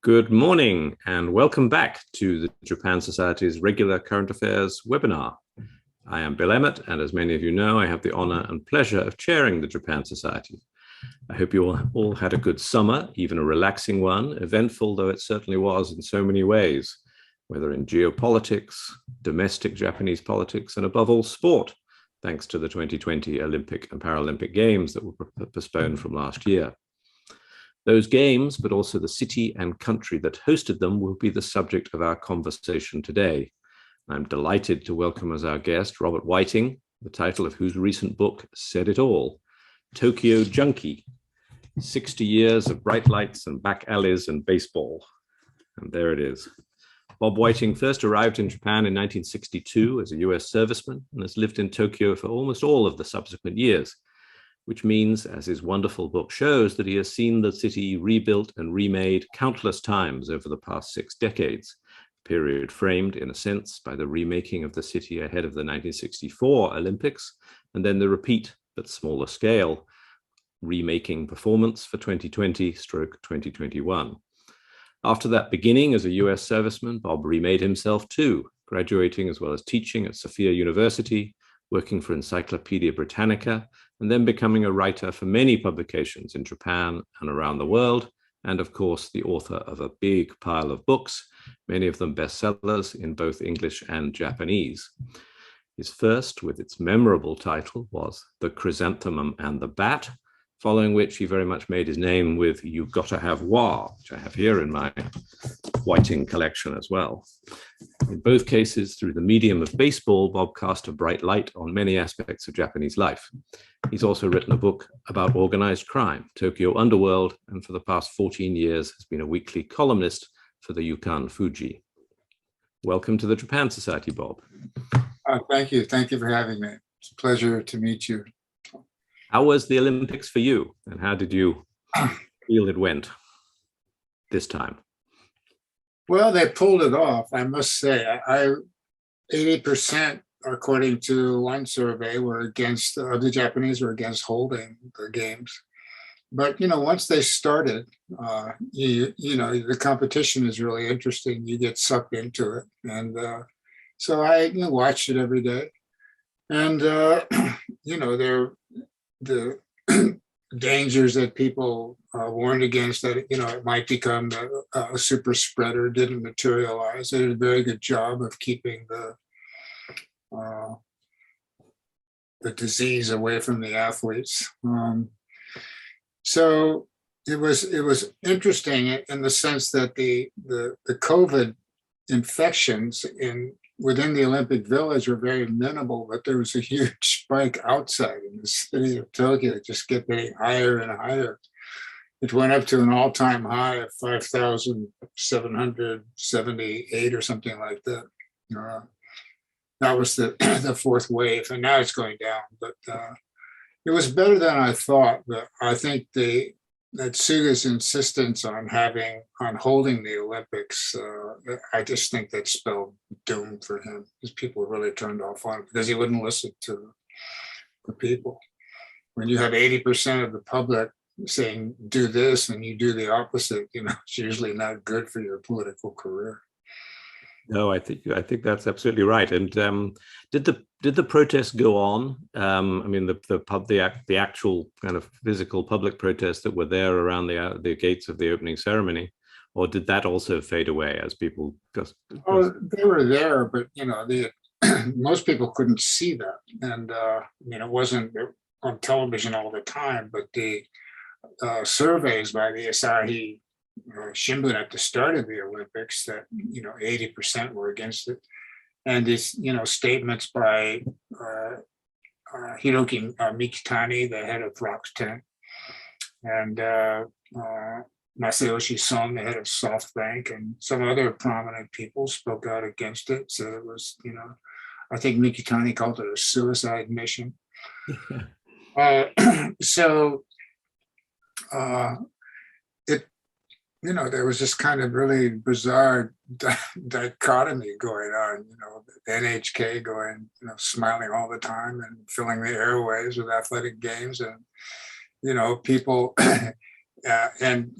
Good morning and welcome back to the Japan Society's regular current affairs webinar. I am Bill Emmett, and as many of you know, I have the honor and pleasure of chairing the Japan Society. I hope you all had a good summer, even a relaxing one, eventful though it certainly was in so many ways, whether in geopolitics, domestic Japanese politics, and above all sport, thanks to the 2020 Olympic and Paralympic Games that were postponed from last year. Those games, but also the city and country that hosted them, will be the subject of our conversation today. I'm delighted to welcome as our guest Robert Whiting, the title of whose recent book said it all, Tokyo Junkie, 60 Years of Bright Lights and Back Alleys and Baseball. And there it is. Bob Whiting first arrived in Japan in 1962 as a US serviceman and has lived in Tokyo for almost all of the subsequent years, which means, as his wonderful book shows, that he has seen the city rebuilt and remade countless times over the past 6 decades, a period framed, in a sense, by the remaking of the city ahead of the 1964 Olympics, and then the repeat, but smaller scale, remaking performance for 2020/2021. After that beginning as a US serviceman, Bob remade himself too, graduating as well as teaching at Sophia University, working for Encyclopaedia Britannica, and then becoming a writer for many publications in Japan and around the world, and of course, the author of a big pile of books, many of them bestsellers in both English and Japanese. His first, with its memorable title, was The Chrysanthemum and the Bat, following which he very much made his name with You Gotta Have Wa, which I have here in my Whiting collection as well. In both cases, through the medium of baseball, Bob cast a bright light on many aspects of Japanese life. He's also written a book about organized crime, Tokyo Underworld, and for the past 14 years has been a weekly columnist for the Yukon Fuji. Welcome to the Japan Society, Bob. Thank you. Thank you for having me. It's a pleasure to meet you. How was the Olympics for you, and how did you feel it went this time? Well, they pulled it off, I must say. 80%, according to one survey, the Japanese were against holding the games. But, once they started, the competition is really interesting. You get sucked into it. And so I watched it every day. And, the dangers that people warned against, that it might become a super spreader, didn't materialize. They did a very good job of keeping the disease away from the athletes. So it was interesting in the sense that the COVID infections within the Olympic Village were very minimal, but there was a huge spike outside in the city of Tokyo. It just kept getting higher and higher. It went up to an all-time high of 5,778 or something like that. That was the fourth wave, and now it's going down. But it was better than I thought. But I think that Suga's insistence on holding the Olympics, I just think that spelled doom for him, because people really turned off on it because he wouldn't listen to the people. When you have 80% of the public saying do this and you do the opposite, it's usually not good for your political career. No, I think that's absolutely right. And did the protests go on? I mean, the actual kind of physical public protests that were there around the gates of the opening ceremony, or did that also fade away as people just? Oh, they were there, but most people couldn't see that, and it wasn't on television all the time. But the surveys by the Asahi Shimbun at the start of the Olympics that 80% were against it, and these statements by Hiroki Mikitani, the head of Rakuten, and Masayoshi Son, the head of SoftBank, and some other prominent people spoke out against it. So it was, I think Mikitani called it a suicide mission. There was this kind of really bizarre dichotomy going on, the NHK going, smiling all the time and filling the airwaves with athletic games, and, people, and,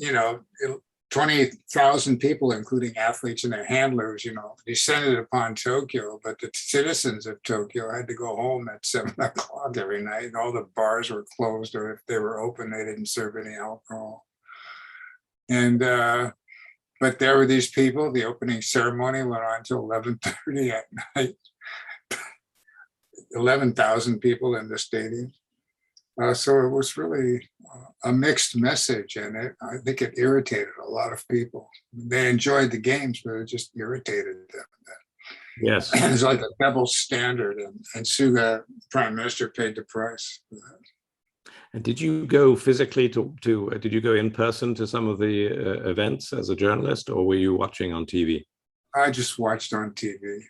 20,000 people, including athletes and their handlers, descended upon Tokyo, but the citizens of Tokyo had to go home at 7 o'clock every night, and all the bars were closed, or if they were open, they didn't serve any alcohol. And but there were these people. The opening ceremony went on till 11:30 at night. 11,000 people in the stadium. So it was really a mixed message, and I think it irritated a lot of people. They enjoyed the games, but it just irritated them. Yes. It's like a double standard, and Suga, Prime Minister, paid the price for that. And did you go physically did you go in person to some of the events as a journalist, or were you watching on TV? I just watched on TV.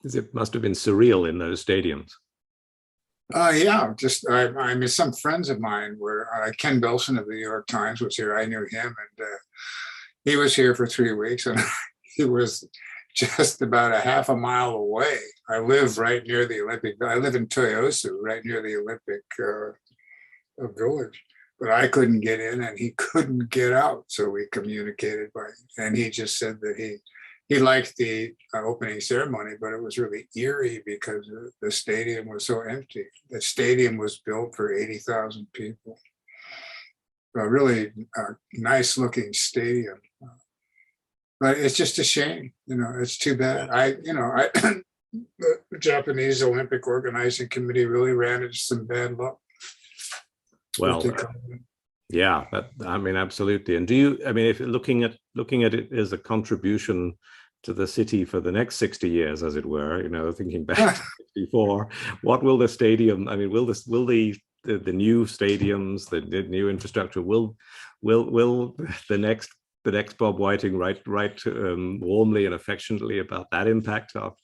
It must have been surreal in those stadiums. Yeah, I mean, some friends of mine were, Ken Bilson of the New York Times was here. I knew him, and he was here for 3 weeks, and he was just about a half a mile away. I live right near the Olympic. I live in Toyosu, right near the Olympic village, but I couldn't get in, and he couldn't get out. So we communicated and he just said that he liked the opening ceremony, but it was really eerie because the stadium was so empty. The stadium was built for 80,000 people. A really nice looking stadium. But it's just a shame, it's too bad. The Japanese Olympic Organizing Committee really ran into some bad luck. Well, yeah, I mean, absolutely. And if looking at it as a contribution to the city for the next 60 years, as it were, thinking back to 64, what will the stadium, will the new stadiums, the new infrastructure, will the next Bob Whiting write warmly and affectionately about that impact of,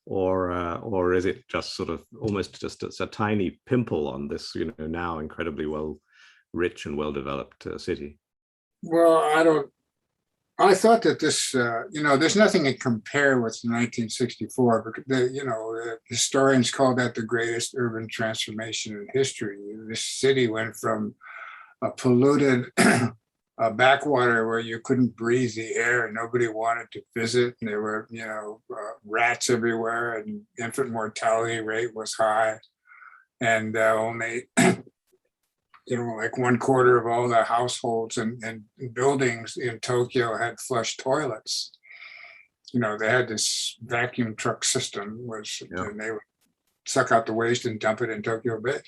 or is it just sort of almost just a tiny pimple on this, now incredibly rich and well-developed city? Well, I thought that this, there's nothing to compare with 1964, but the historians call that the greatest urban transformation in history. This city went from a polluted backwater where you couldn't breathe the air and nobody wanted to visit, and there were, rats everywhere, and infant mortality rate was high, and only like 1/4 of all the households and buildings in Tokyo had flush toilets. They had this vacuum truck system, and they would suck out the waste and dump it in Tokyo Bay.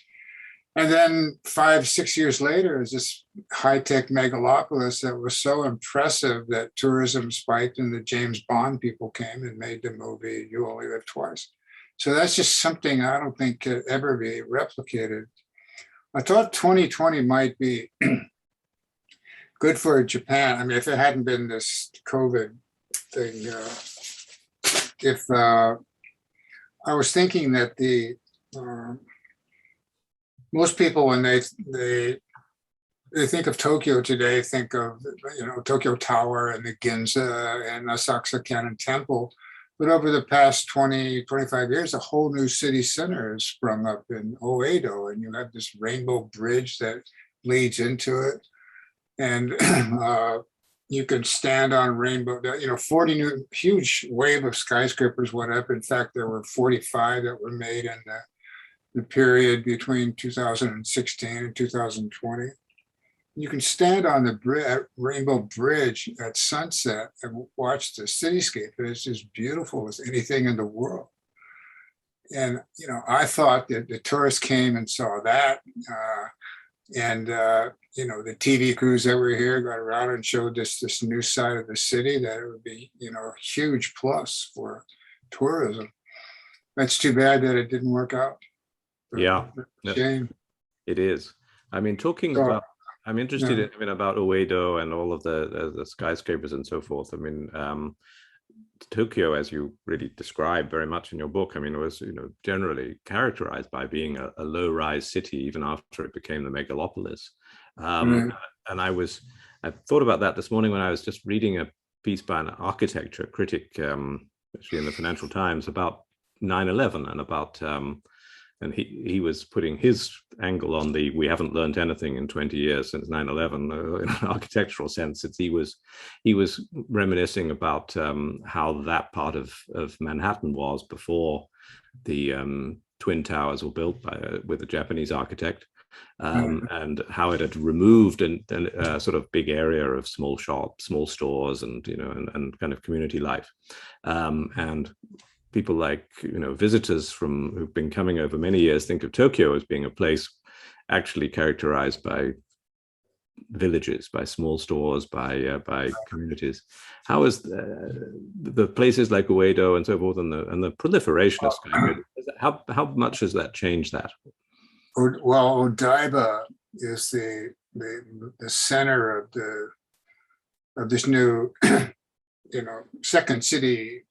And then 5-6 years later, is this high-tech megalopolis that was so impressive that tourism spiked, and the James Bond people came and made the movie You Only Live Twice. So that's just something I don't think could ever be replicated. I thought 2020 might be good for Japan. If it hadn't been this COVID thing, I was thinking that most people, when they think of Tokyo today, think of Tokyo Tower and the Ginza and Asakusa Cannon Temple. But over the past 20, 25 years, a whole new city center has sprung up in Oedo, and you have this rainbow bridge that leads into it. And you can stand on rainbow, 40 new, huge wave of skyscrapers went up. In fact, there were 45 that were made in the period between 2016 and 2020. You can stand on the Rainbow Bridge at sunset and watch the cityscape. It's as beautiful as anything in the world. And, I thought that the tourists came and saw that. The TV crews that were here got around and showed this new side of the city, that it would be, a huge plus for tourism. That's too bad that it didn't work out. Yeah. Shame. It is. Talking about, I'm interested in about Uedo and all of the skyscrapers and so forth. Tokyo, as you really describe very much in your book, was generally characterized by being a low-rise city even after it became the megalopolis. And I thought about that this morning when I was just reading a piece by an architecture critic, actually in the Financial Times, about 9/11 and about and he was putting his angle on the we haven't learned anything in 20 years since 9/11 in an architectural sense. He was reminiscing about how that part of Manhattan was before the Twin Towers were built with a Japanese architect, and how it had removed a sort of big area of small shops, small stores, and and kind of community life, and people like visitors who've been coming over many years think of Tokyo as being a place actually characterized by villages, by small stores, by communities. How is the places like Uedo and so forth, and the proliferation of skyscrapers? How much has that changed that? Well, Odaiba is the center of this new second city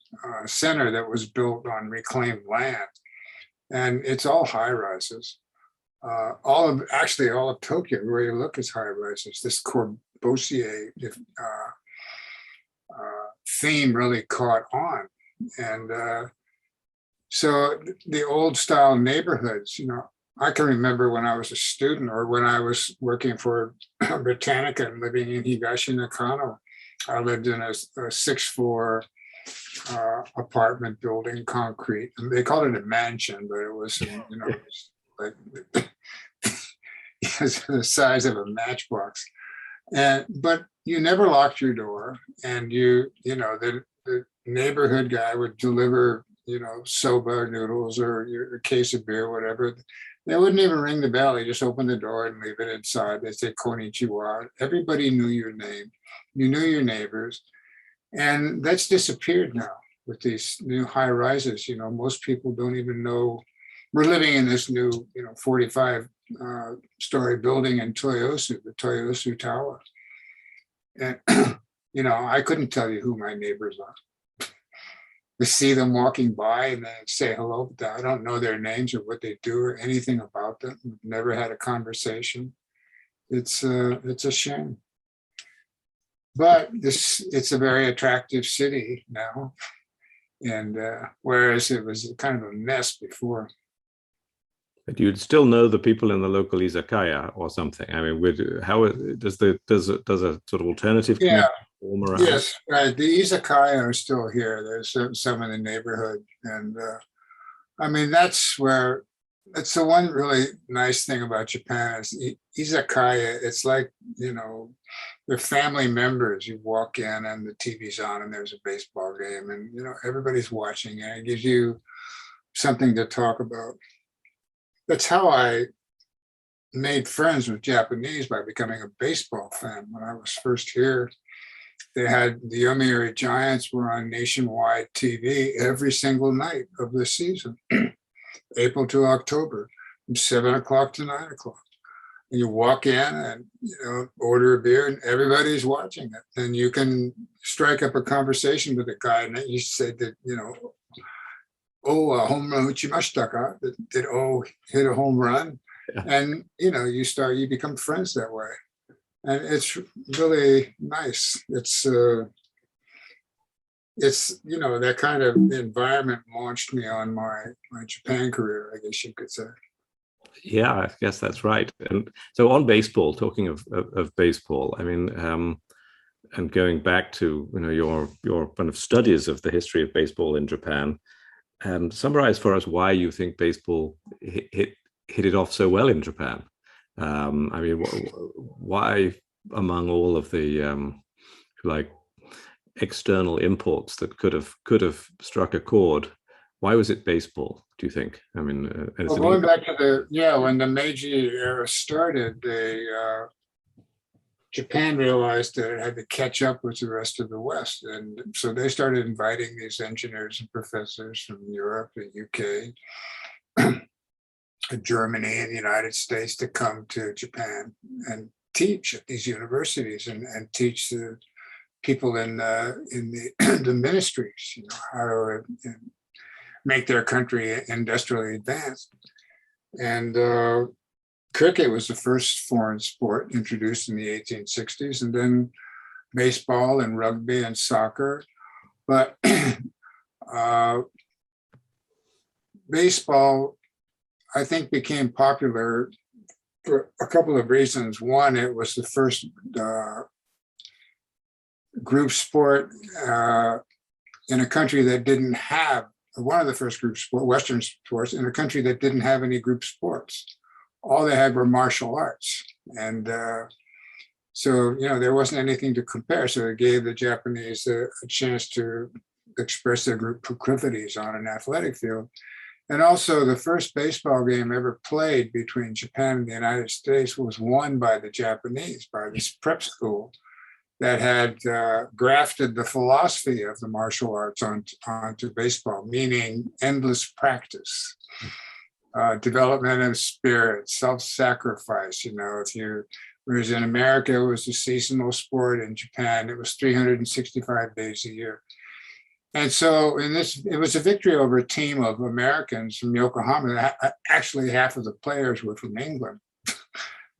center that was built on reclaimed land, and it's all high rises. All of Tokyo, where you look, is high rises. This Corbusier theme really caught on, and so the old style neighborhoods. I can remember when I was a student, or when I was working for Britannica and living in Higashi Nakano. I lived in a 6th-floor apartment building, concrete, and they called it a mansion, but it was, like it's the size of a matchbox. But you never locked your door, and the neighborhood guy would deliver, soba noodles or your case of beer, whatever. They wouldn't even ring the bell. They just open the door and leave it inside. They say konnichiwa. Everybody knew your name. You knew your neighbors. And that's disappeared now with these new high rises. Most people don't even know. We're living in this new, 45-story building in Toyosu, the Toyosu Tower. And, I couldn't tell you who my neighbors are. To see them walking by and then say hello, but I don't know their names or what they do or anything about them. We've never had a conversation. It's a shame. But it's a very attractive city now, and whereas it was kind of a mess before. But you'd still know the people in the local izakaya or something. I mean, how does a sort of alternative community form around? Yes, right. The izakaya are still here. There's some in the neighborhood, and I mean that's the one really nice thing about Japan is izakaya. It's like they're family members. You walk in and the TV's on and there's a baseball game, and everybody's watching, and it gives you something to talk about. That's how I made friends with Japanese, by becoming a baseball fan. When I was first here, they had the Yomiuri Giants were on nationwide TV every single night of the season, April to October, from 7 o'clock to 9 o'clock. And you walk in and order a beer, and everybody's watching it. And you can strike up a conversation with a guy, and you say that home run uchimashita ka? Did O hit a home run? Yeah. And you become friends that way, and it's really nice. It's that kind of environment launched me on my Japan career, I guess you could say. Yeah, I guess that's right. And so on baseball, talking of baseball, I mean, and going back to your kind of studies of the history of baseball in Japan, and summarize for us why you think baseball hit it off so well in Japan. I mean, why among all of the external imports that could have struck a chord, why was it baseball, do you think? I mean, going back to when the Meiji era started, Japan realized that it had to catch up with the rest of the West. And so they started inviting these engineers and professors from Europe, the UK, Germany, and the United States to come to Japan and teach at these universities and teach the people in the ministries, how to make their country industrially advanced. And cricket was the first foreign sport introduced in the 1860s, and then baseball and rugby and soccer. But baseball I think, became popular for a couple of reasons. One, it was the first group sport in a country that didn't have, one of the first group sport, Western sports, in a country that didn't have any group sports. All they had were martial arts. And so, there wasn't anything to compare. So it gave the Japanese a chance to express their group proclivities on an athletic field. And also, the first baseball game ever played between Japan and the United States was won by the Japanese, by this prep school that had grafted the philosophy of the martial arts onto baseball, meaning endless practice, development of spirit, self-sacrifice. Whereas in America, it was a seasonal sport. In Japan, it was 365 days a year. And so it was a victory over a team of Americans from Yokohama. Actually, half of the players were from England,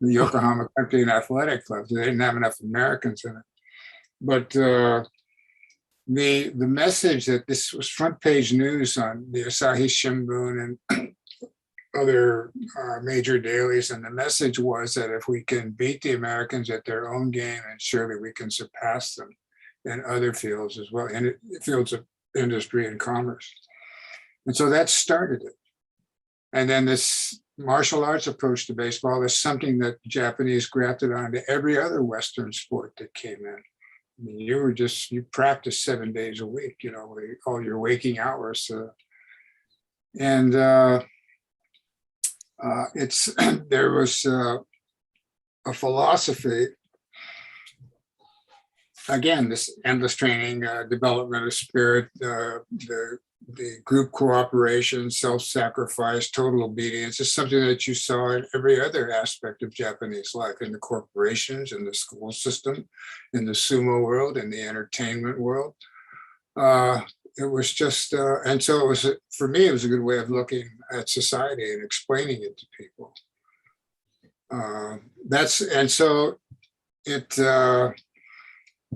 the Yokohama Country and Athletic Club. They didn't have enough Americans in it. But the message that this was front page news on the Asahi Shimbun and other major dailies, and the message was that if we can beat the Americans at their own game, and surely we can surpass them in other fields as well, in fields of industry and commerce. And so that started it. And then this martial arts approach to baseball is something that the Japanese grafted onto every other Western sport that came in. I mean, you practice 7 days a week, all your waking hours. There was a philosophy, again, this endless training, development of spirit, the group cooperation, self-sacrifice, total obedience is something that you saw in every other aspect of Japanese life, in the corporations, in the school system, in the sumo world, in the entertainment world. It was just, and so it was, for me, it was a good way of looking at society and explaining it to people.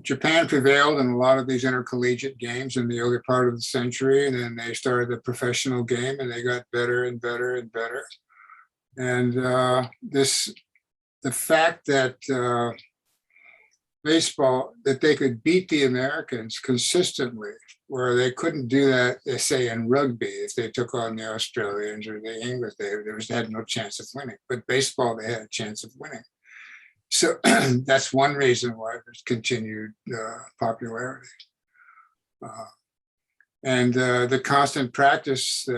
Japan prevailed in a lot of these intercollegiate games in the early part of the century, and then they started the professional game, and they got better and better and better. And the fact that baseball, that they could beat the Americans consistently, where they couldn't do that, they say, in rugby. If they took on the Australians or the English, they had no chance of winning. But baseball, they had a chance of winning. So that's one reason why there's continued popularity. And the constant practice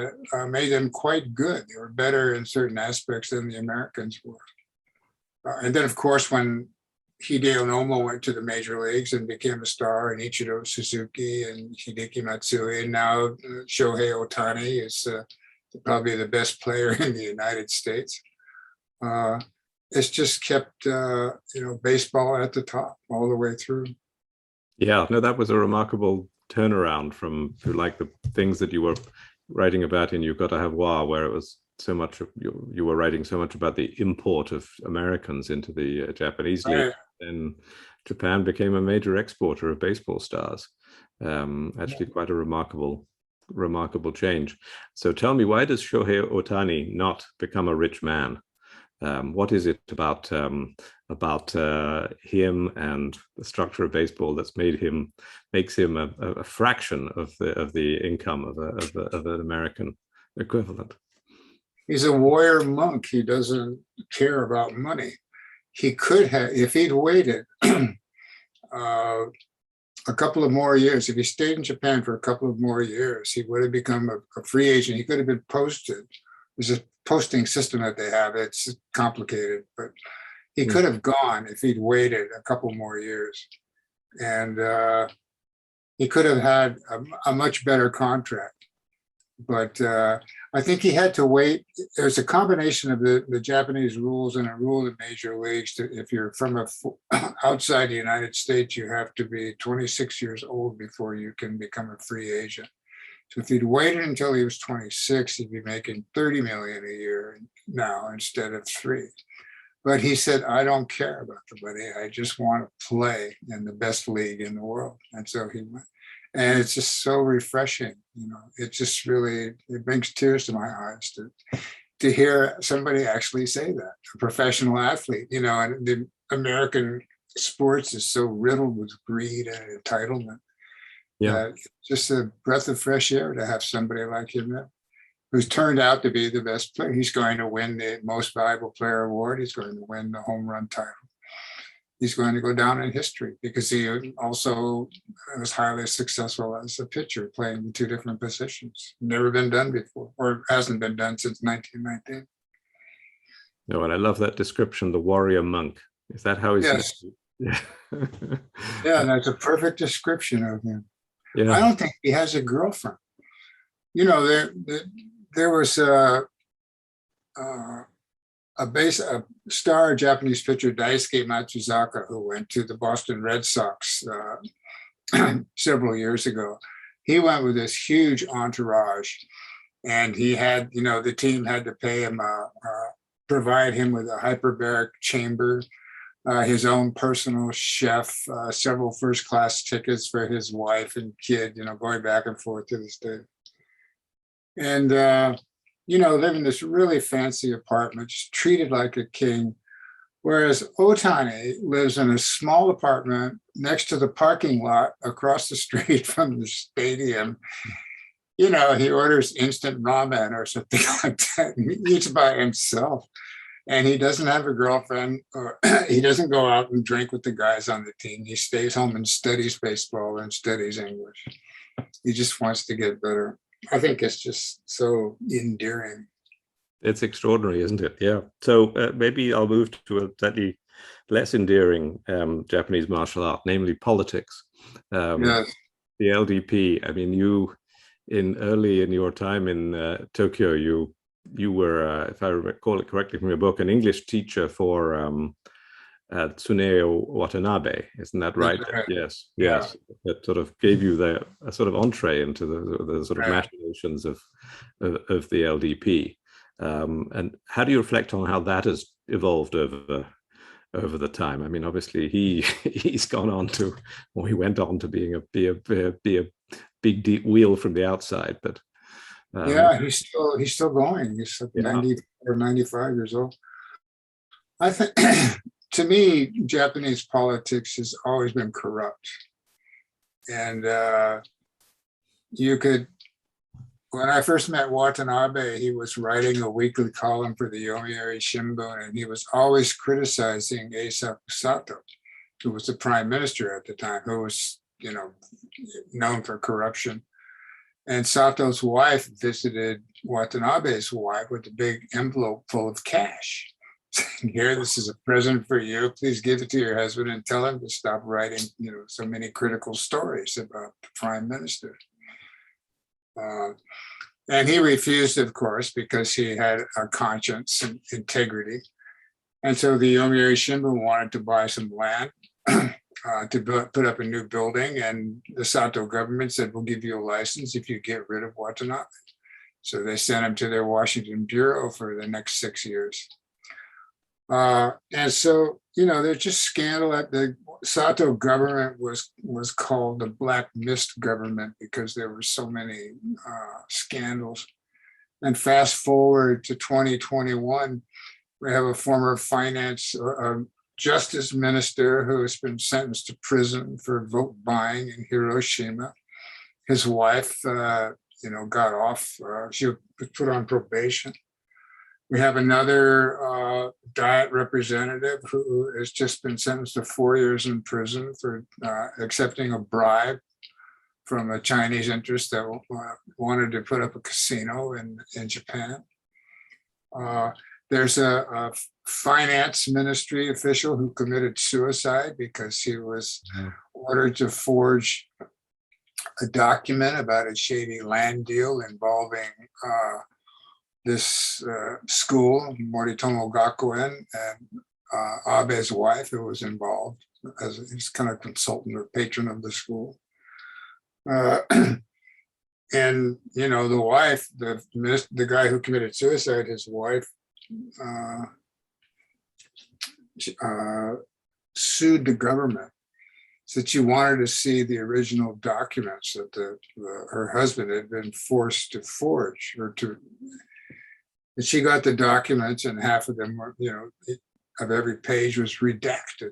made them quite good. They were better in certain aspects than the Americans were. And then, of course, when Hideo Nomo went to the major leagues and became a star, and Ichiro Suzuki and Hideki Matsui, and now Shohei Otani is probably the best player in the United States. It's just kept, baseball at the top all the way through. Yeah, no, that was a remarkable turnaround from like the things that you were writing about in You've Got to Have Wa, where it was so much, you were writing so much about the import of Americans into the Japanese league. And Japan became a major exporter of baseball stars. Actually, quite a remarkable change. So tell me, why does Shohei Otani not become a rich man? What is it about him and the structure of baseball that's makes him a fraction of the income of an American equivalent? He's a warrior monk. He doesn't care about money. He could have, if he'd waited a couple of more years, if he stayed in Japan for a couple of more years, he would have become a free agent. He could have been posted. There's a posting system that they have. It's complicated, but he could have gone if he'd waited a couple more years. And he could have had a much better contract. But I think he had to wait. There's a combination of the Japanese rules and a rule in major leagues that if you're from outside the United States, you have to be 26 years old before you can become a free agent. So if he'd waited until he was 26, he'd be making $30 million a year now instead of $3 million. But he said, I don't care about the money. I just want to play in the best league in the world. And so he went. And it's just so refreshing. It just really, it brings tears to my eyes. to hear somebody actually say that, a professional athlete, and the American sports is so riddled with greed and entitlement that it's just a breath of fresh air to have somebody like him there, who's turned out to be the best player. He's going to win the most valuable player award. He's going to win the home run title. He's going to go down in history because he also was highly successful as a pitcher, playing in two different positions. Never been done before, or hasn't been done since 1919. No, and I love that description, the warrior monk. Is that how he's? Yes. Yeah. Yeah, that's a perfect description of him. Yeah. I don't think he has a girlfriend. There was a star Japanese pitcher, Daisuke Matsuzaka, who went to the Boston Red Sox several years ago. He went with this huge entourage, and he had, the team had to pay him, provide him with a hyperbaric chamber, his own personal chef, several first-class tickets for his wife and kid, going back and forth to this day. And, live in this really fancy apartment, just treated like a king. Whereas Otani lives in a small apartment next to the parking lot across the street from the stadium. He orders instant ramen or something like that. And he eats by himself. And he doesn't have a girlfriend, or he doesn't go out and drink with the guys on the team. He stays home and studies baseball and studies English. He just wants to get better. I think it's just so endearing. It's extraordinary, isn't it? Yeah. So maybe I'll move to a slightly less endearing Japanese martial art, namely politics. Yes. The LDP. I mean, early in your time in Tokyo, you were, if I recall it correctly from your book, an English teacher for Tsuneo Watanabe, isn't that right? Yes, yes. Yeah. That sort of gave you a sort of entree into the sort of machinations of the LDP. And how do you reflect on how that has evolved over the time? I mean, obviously he went on to be a big deep wheel from the outside, but he's still going. He's 90 or 95 years old. I think, to me, Japanese politics has always been corrupt. And when I first met Watanabe, he was writing a weekly column for the Yomiuri Shimbun, and he was always criticizing Eisaku Sato, who was the prime minister at the time, who was, known for corruption. And Sato's wife visited Watanabe's wife with a big envelope full of cash. Here, this is a present for you. Please give it to your husband and tell him to stop writing, so many critical stories about the prime minister. And he refused, of course, because he had a conscience and integrity. And so the Yomiuri Shimbun wanted to buy some land to put up a new building, and the Sato government said, we'll give you a license if you get rid of Watanabe. So they sent him to their Washington bureau for the next 6 years. And so, there's just scandal. At the Sato government was called the Black Mist government because there were so many scandals. And fast forward to 2021, we have a former finance justice minister who has been sentenced to prison for vote buying in Hiroshima. His wife, got off. She was put on probation. We have another Diet representative who has just been sentenced to 4 years in prison for accepting a bribe from a Chinese interest that wanted to put up a casino in Japan. There's a finance ministry official who committed suicide because he was ordered to forge a document about a shady land deal involving this school, Moritomo Gakuen, and Abe's wife, who was involved as he's kind of consultant or patron of the school. And the wife, the guy who committed suicide, his wife sued the government, said she wanted to see the original documents that her husband had been forced to forge or to. And she got the documents, and half of them were, of every page was redacted.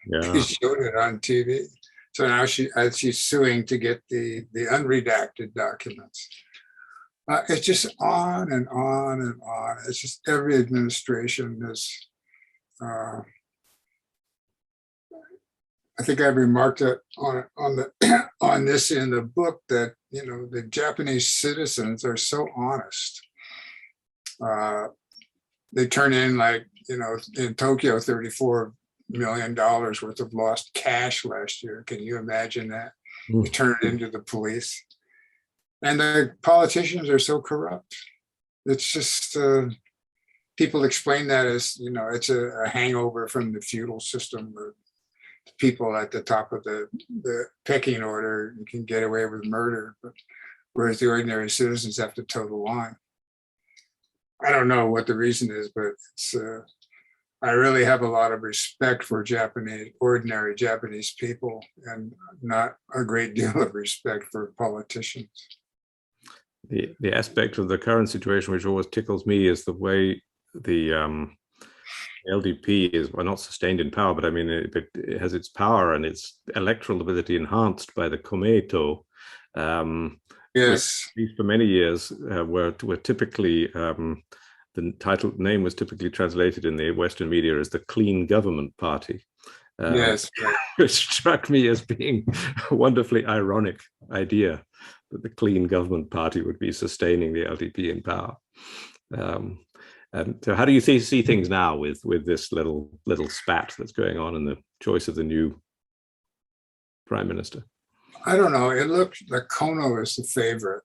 Yeah. He showed it on TV. So now she's suing to get the unredacted documents. It's just on and on and on. It's just every administration is. I think I remarked it on this in the book that the Japanese citizens are so honest. They turn in in Tokyo $34 million worth of lost cash last year. Can you imagine that? They turn it into the police, and the politicians are so corrupt. It's just people explain that as it's a hangover from the feudal system. People at the top of the pecking order can get away with murder, whereas the ordinary citizens have to toe the line. I don't know what the reason is, but it's. I really have a lot of respect for ordinary Japanese people, and not a great deal of respect for politicians. The aspect of the current situation which always tickles me is the way the LDP is, well, not sustained in power, but I mean, it has its power and its electoral ability enhanced by the Komeito. Yes. Which, at least for many years, were typically, the title name was typically translated in the Western media as the Clean Government Party. Yes. Which struck me as being a wonderfully ironic idea, that the Clean Government Party would be sustaining the LDP in power. And so how do you see things now with this little spat that's going on in the choice of the new prime minister? I don't know. It looks like Kono is the favorite.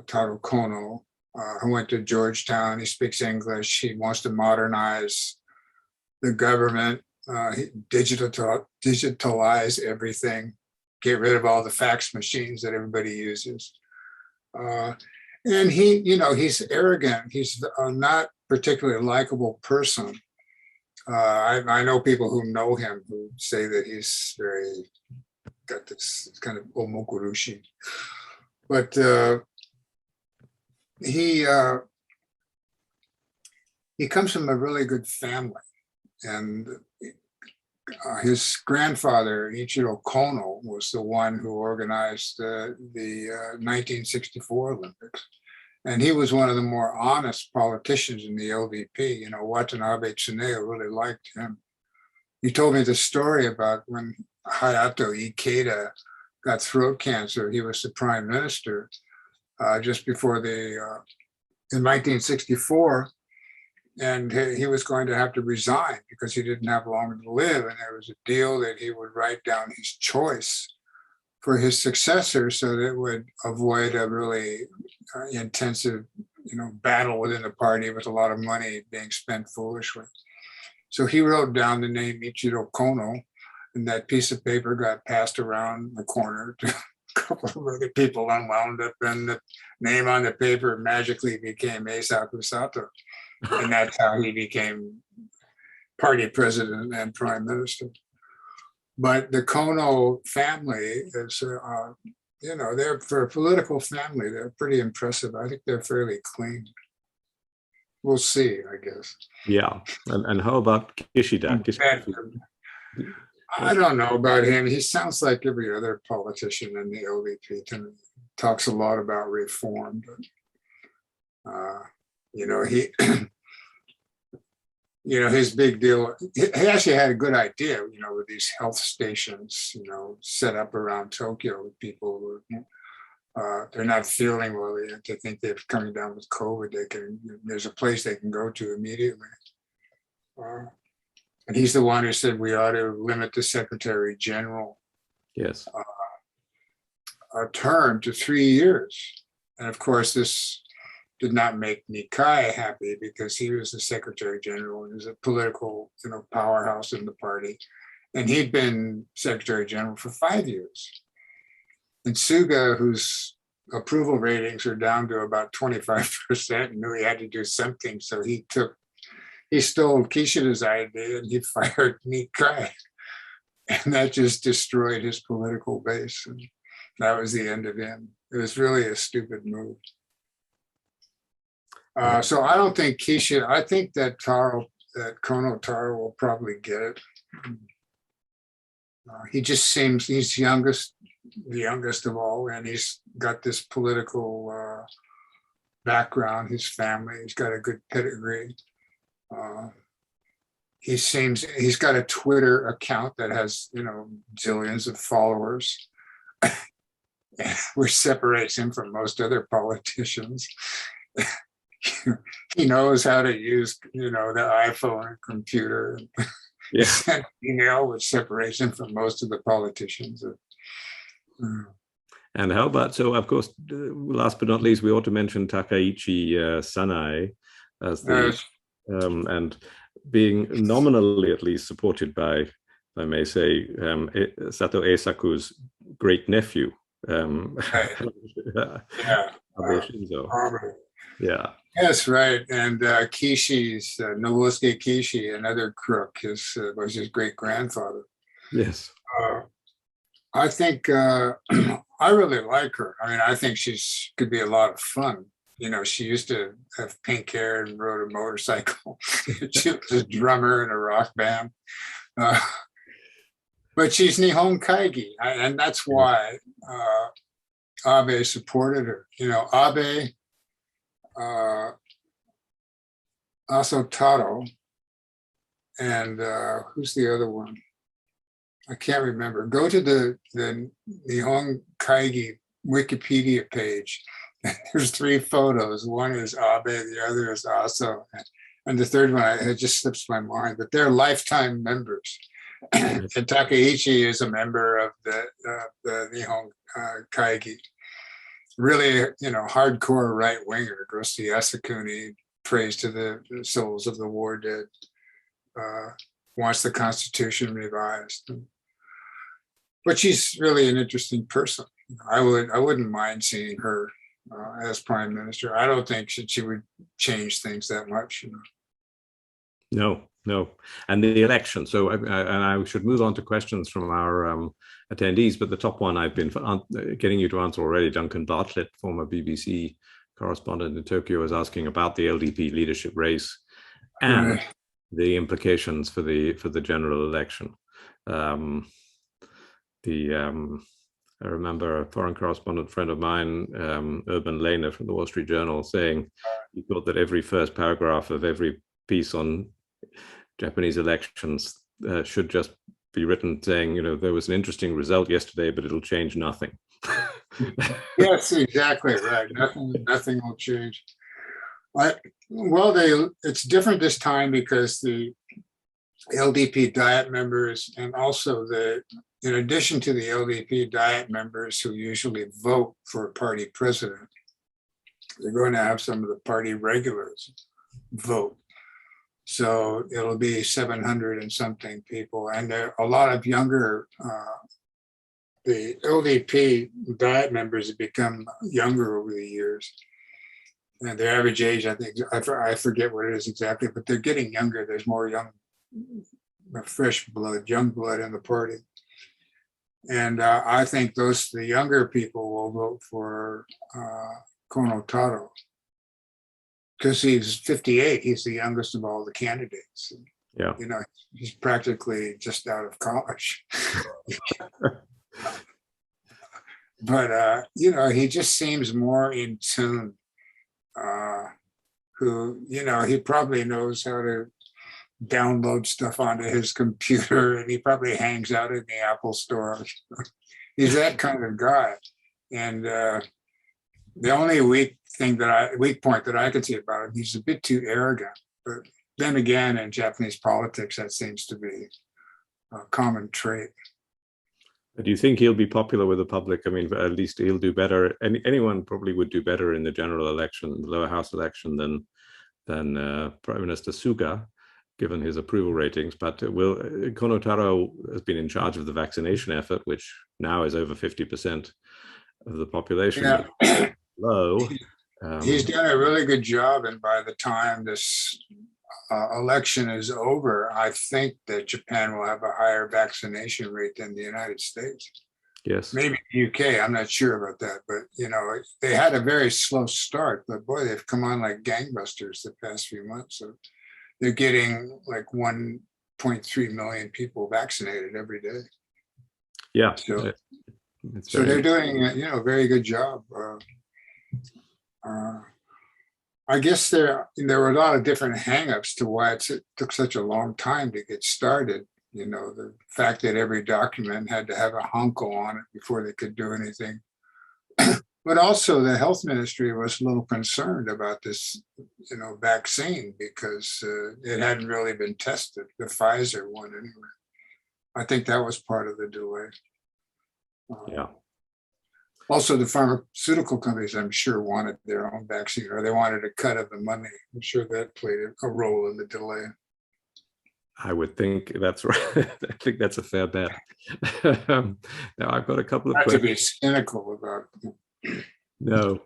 Taro Kono, who went to Georgetown. He speaks English. He wants to modernize the government, digitalize everything, get rid of all the fax machines that everybody uses. And he's arrogant. He's not particularly likable person. I know people who know him who say that he's got this kind of omokurushi. But he comes from a really good family. And his grandfather, Ichiro Kono, was the one who organized the 1964 Olympics. And he was one of the more honest politicians in the LDP. Watanabe Tsuneo really liked him. He told me the story about when Hayato Ikeda got throat cancer. He was the prime minister just before in 1964. And he was going to have to resign because he didn't have long to live. And there was a deal that he would write down his choice for his successor so that it would avoid a really intensive, battle within the party with a lot of money being spent foolishly. So he wrote down the name Ichiro Kono, and that piece of paper got passed around the corner to a couple of other people, and wound up, and the name on the paper magically became Eisaku Sato. And that's how he became party president and prime minister. But the Kono family is, they're, for a political family, they're pretty impressive. I think they're fairly clean. We'll see, I guess. Yeah. And how about Kishida? I don't know about him. He sounds like every other politician in the LDP. Talks a lot about reform, but his big deal, he actually had a good idea, with these health stations, set up around Tokyo with people who they're not feeling well. They think they're coming down with COVID. There's a place they can go to immediately. And he's the one who said we ought to limit the Secretary General term to 3 years. And of course, this did not make Nikai happy because he was the Secretary General and was a political, powerhouse in the party. And he'd been Secretary General for 5 years. And Suga, whose approval ratings are down to about 25%, knew he had to do something. So he stole Kishida's idea and he fired Nikai. And that just destroyed his political base. And that was the end of him. It was really a stupid move. So I don't think Kishi. I think that Kono Taro will probably get it. He just seems he's the youngest of all, and he's got this political background. His family, he's got a good pedigree. He's got a Twitter account that has zillions of followers, which separates him from most other politicians. He knows how to use the iPhone and computer. Yeah. Send email, which separates him from most of the politicians. And how about, so of course, last but not least, we ought to mention Takaichi Sanai as the, and being nominally at least supported by, if I may say, Sato Eisaku's great nephew, Abe Shinzo. Yeah. Yes, right. And Kishi's, Nobusuke Kishi, another crook, was his great grandfather. Yes. I think I really like her. I mean, I think could be a lot of fun. She used to have pink hair and rode a motorcycle. She was a drummer in a rock band. But she's Nihon Kaigi, and that's why Abe supported her. Abe, Asotaro, and who's the other one? I can't remember. Go to the Nihon Kaigi Wikipedia page. There's 3 photos. One is Abe, the other is Aso, and the third one it just slips my mind. But they're lifetime members. And Takaichi is a member of the Nihon Kaigi. Really, hardcore right winger. Goes to Yasukuni, prays to the souls of the war dead. Wants the Constitution revised. But she's really an interesting person. I wouldn't mind seeing her as prime minister. I don't think she would change things that much. No. And the election. So I should move on to questions from our attendees, but the top one I've been getting you to answer already. Duncan Bartlett, former BBC correspondent in Tokyo, is asking about the LDP leadership race and the implications for the general election. I remember a foreign correspondent friend of mine, Urban Lehner from the Wall Street Journal, saying he thought that every first paragraph of every piece on Japanese elections should just be written saying, there was an interesting result yesterday, but it'll change nothing. Yes, exactly right. Nothing will change. It's different this time because the LDP Diet members, and also in addition to the LDP Diet members who usually vote for a party president, they're going to have some of the party regulars vote. So it'll be 700 and something people, and there are a lot of younger. The LDP Diet members have become younger over the years. And their average age, I think, I forget what it is exactly, but they're getting younger. There's more fresh blood, young blood in the party. And I think the younger people will vote for Kono Taro, because he's 58. He's the youngest of all the candidates. Yeah. He's practically just out of college. But, he just seems more in tune. He probably knows how to download stuff onto his computer, and he probably hangs out in the Apple store. He's that kind of guy. And the only weak point that I can see about him, he's a bit too arrogant. But then again, in Japanese politics, that seems to be a common trait. Do you think he'll be popular with the public? I mean, at least he'll do better. Anyone probably would do better in the general election, the lower house election, than Prime Minister Suga, given his approval ratings. But Kono Taro has been in charge of the vaccination effort, which now is over 50% of the population. Yeah. Low. He's done a really good job, and by the time this election is over, I think that Japan will have a higher vaccination rate than the United States. Yes. Maybe the UK, I'm not sure about that, but they had a very slow start, but boy, they've come on like gangbusters the past few months. So they're getting like 1.3 million people vaccinated every day. Yeah. So they're doing a very good job. I guess there were a lot of different hangups to why it took such a long time to get started. The fact that every document had to have a hunko on it before they could do anything. But also the health ministry was a little concerned about this, vaccine because it hadn't really been tested. The Pfizer one anyway. I think that was part of the delay. Yeah. Also, the pharmaceutical companies, I'm sure, wanted their own vaccine, or they wanted a cut of the money. I'm sure that played a role in the delay. I would think that's right. I think that's a fair bet. Now, I've got a couple of questions. Not to be cynical about it. No,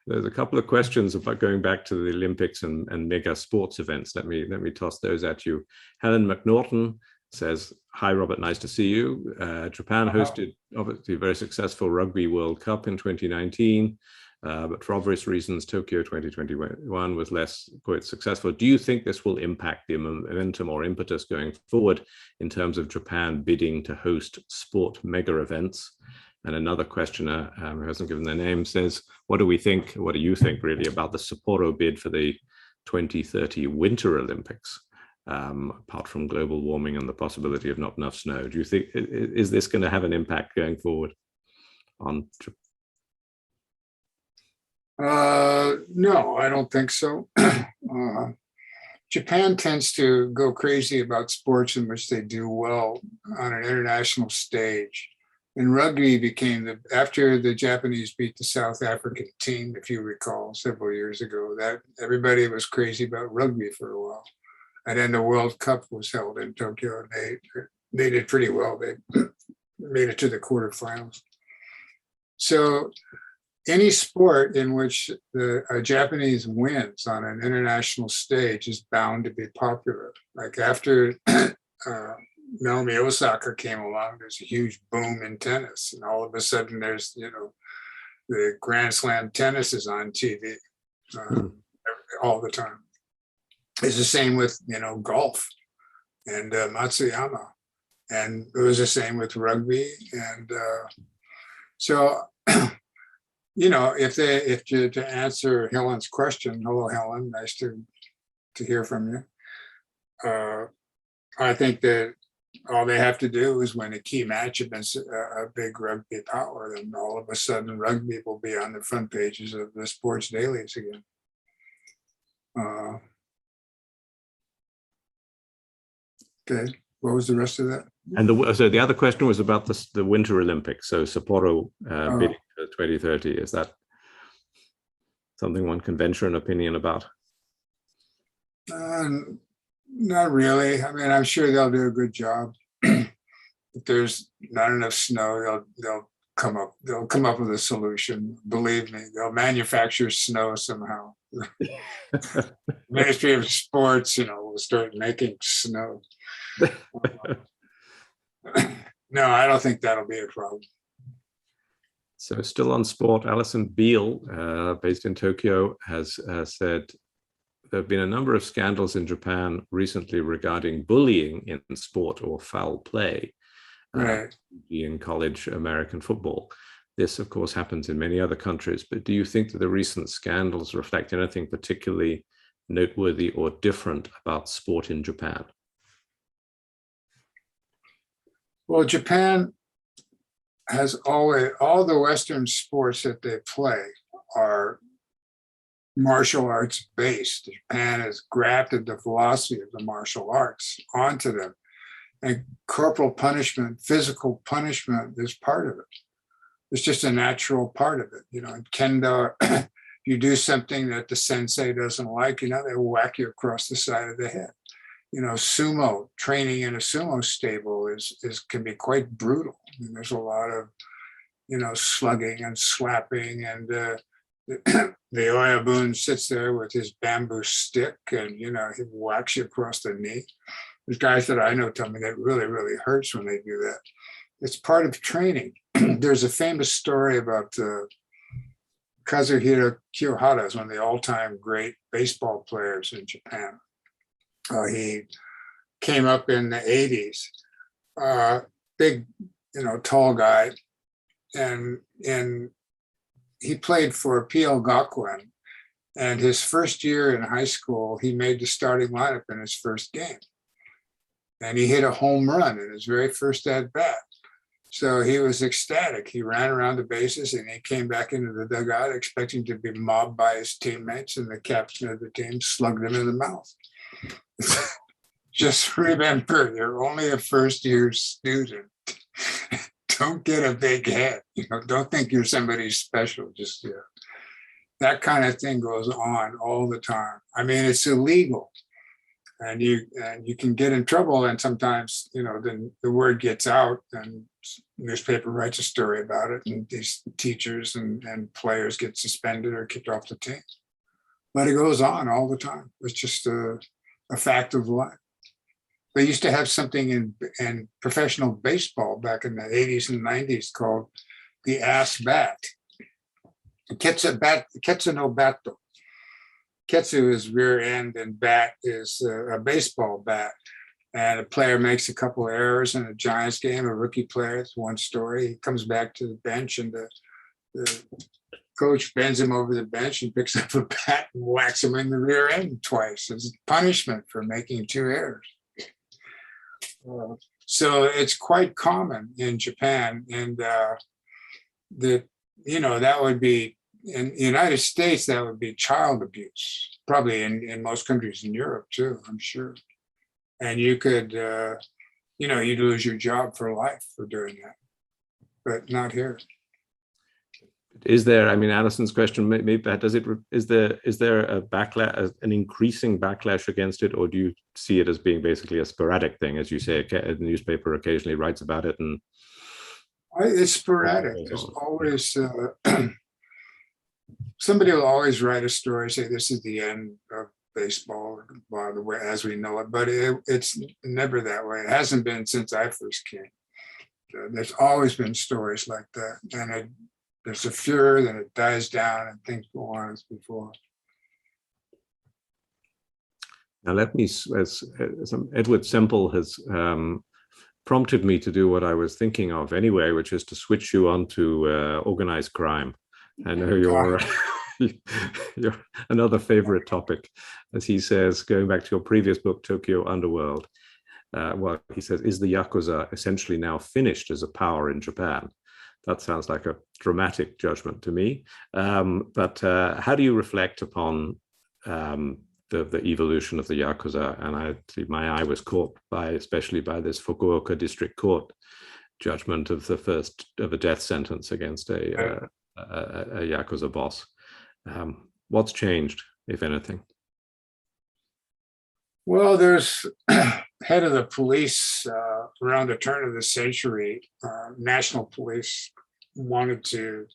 there's a couple of questions about going back to the Olympics and mega sports events. Let me toss those at you. Helen McNaughton says, "Hi, Robert. Nice to see you. Japan hosted obviously a very successful Rugby World Cup in 2019. But for obvious reasons, Tokyo 2021 was less quite successful. Do you think this will impact the momentum or impetus going forward in terms of Japan bidding to host sport mega events?" And another questioner who hasn't given their name says, what do you think really about the Sapporo bid for the 2030 Winter Olympics, apart from global warming and the possibility of not enough snow? Do you think, is this going to have an impact going forward on Japan? No, I don't think so. Japan tends to go crazy about sports in which they do well on an international stage. And rugby became after the Japanese beat the South African team, if you recall, several years ago, that everybody was crazy about rugby for a while. And then the World Cup was held in Tokyo, and they did pretty well. They made it to the quarterfinals. So any sport in which a Japanese wins on an international stage is bound to be popular. Like after Naomi Osaka came along, there's a huge boom in tennis. And all of a sudden there's, the Grand Slam tennis is on TV all the time. It's the same with, if and Matsuyama. And it was the same with rugby. And so, to answer Helen's question, hello, Helen, nice to hear from you. I think that all they have to do is win a key match against a big rugby power, then all of a sudden rugby will be on the front pages of the sports dailies again. Okay, what was the rest of that? And so the other question was about the Winter Olympics. So Sapporo bidding for 2030. Is that something one can venture an opinion about? Not really. I mean, I'm sure they'll do a good job. If there's not enough snow, they'll come up with a solution. Believe me, they'll manufacture snow somehow. Ministry of Sports, will start making snow. No, I don't think that'll be a problem. So still on sport, Alison Beale, based in Tokyo, has said there have been a number of scandals in Japan recently regarding bullying in sport or foul play, right, in college American football. This, of course, happens in many other countries, but do you think that the recent scandals reflect anything particularly noteworthy or different about sport in Japan? Well, Japan has always, all the Western sports that they play are martial arts based. Japan has grafted the philosophy of the martial arts onto them. And corporal punishment, physical punishment is part of it. It's just a natural part of it. In kendo, you do something that the sensei doesn't like, they whack you across the side of the head. Sumo, training in a sumo stable can be quite brutal. There's a lot of, slugging and slapping, and the oyabun sits there with his bamboo stick and, he whacks you across the knee. There's guys that I know tell me that really, really hurts when they do that. it's part of training. There's a famous story about Kazuhiro Kiyohara, is one of the all-time great baseball players in Japan. He came up in the 80s, big, tall guy, and he played for PL Gakuen. And his first year in high school, he made the starting lineup in his first game. And he hit a home run in his very first at bat. So he was ecstatic. He ran around the bases and he came back into the dugout expecting to be mobbed by his teammates, and the captain of the team slugged him in the mouth. Just remember, you're only a first-year student. Don't get a big head. Don't think you're somebody special. Just that kind of thing goes on all the time. I mean, it's illegal, and you can get in trouble. And sometimes, then the word gets out, and newspaper writes a story about it, and these teachers and players get suspended or kicked off the team. But it goes on all the time. It's just a fact of life. They used to have something in professional baseball back in the 80s and 90s called the ass bat. Ketsu no batto. Ketsu is rear end and bat is a baseball bat. And a player makes a couple of errors in a Giants game, a rookie player, it's one story. He comes back to the bench and the coach bends him over the bench and picks up a bat and whacks him in the rear end twice as punishment for making two errors. So it's quite common in Japan, and that would be in the United States, that would be child abuse, probably in most countries in Europe too, I'm sure. And you could, you'd lose your job for life for doing that, but not here. Is there, Alison's question, maybe is there a backlash, an increasing backlash against it, or do you see it as being basically a sporadic thing? As you say, a newspaper occasionally writes about it, and it's sporadic. There's always somebody will always write a story, say this is the end of baseball, by the way, as we know it, but it's never that way. It hasn't been since I first came. There's always been stories like that, and there's a furor, then it dies down, and things go on as before. Now, let me, as Edward Semple has prompted me to do what I was thinking of anyway, which is to switch you on to organized crime. I know you're another favorite topic, as he says, going back to your previous book, Tokyo Underworld. Well, he says, is the Yakuza essentially now finished as a power in Japan? That sounds like a dramatic judgment to me. But how do you reflect upon the evolution of the Yakuza? And my eye was caught especially by this Fukuoka District Court judgment of a death sentence against a Yakuza boss. What's changed, if anything? Well, there's head of the police around the turn of the century, national police wanted to,